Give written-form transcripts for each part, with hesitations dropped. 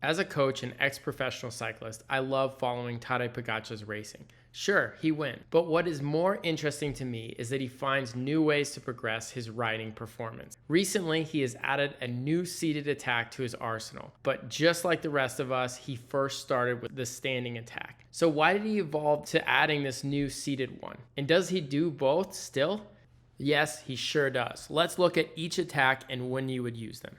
As a coach and ex-professional cyclist, I love following Tadej Pogacar's racing. Sure, he wins, but what is more interesting to me is that he finds new ways to progress his riding performance. Recently, he has added a new seated attack to his arsenal, but just like the rest of us, he first started with the standing attack. So why did he evolve to adding this new seated one? And does he do both still? Yes, he sure does. Let's look at each attack and when you would use them.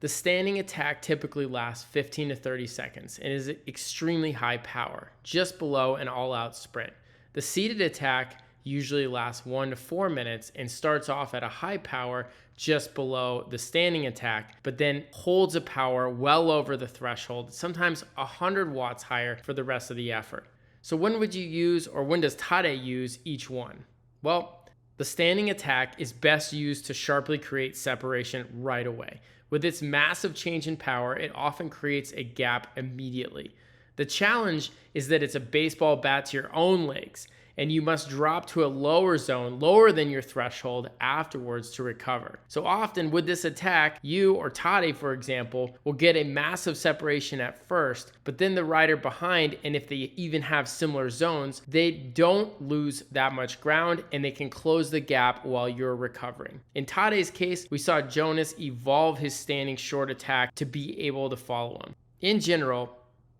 The standing attack typically lasts 15 to 30 seconds and is extremely high power, just below an all-out sprint. The seated attack usually lasts 1 to 4 minutes and starts off at a high power just below the standing attack, but then holds a power well over the threshold, sometimes 100 watts higher for the rest of the effort. So when would you use, or when does Tadej use each one? Well, the standing attack is best used to sharply create separation right away. With its massive change in power, it often creates a gap immediately. The challenge is that it's a baseball bat to your own legs, and you must drop to a lower zone, lower than your threshold afterwards to recover. So often with this attack, you or Tadej, for example, will get a massive separation at first, but then the rider behind, and if they even have similar zones, they don't lose that much ground and they can close the gap while you're recovering. In Tadej's case, we saw Jonas evolve his standing short attack to be able to follow him. In general,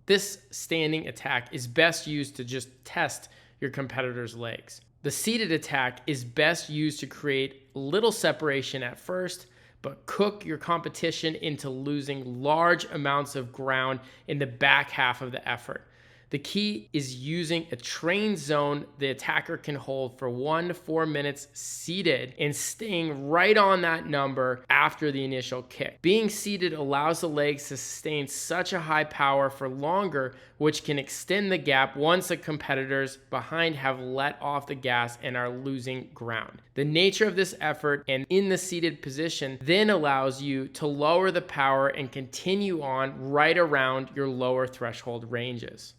this standing attack is best used to just test your competitor's legs. The seated attack is best used to create little separation at first, but cook your competition into losing large amounts of ground in the back half of the effort. The key is using a trained zone the attacker can hold for 1 to 4 minutes seated and staying right on that number after the initial kick. Being seated allows the legs to sustain such a high power for longer, which can extend the gap once the competitors behind have let off the gas and are losing ground. The nature of this effort and in the seated position then allows you to lower the power and continue on right around your lower threshold ranges.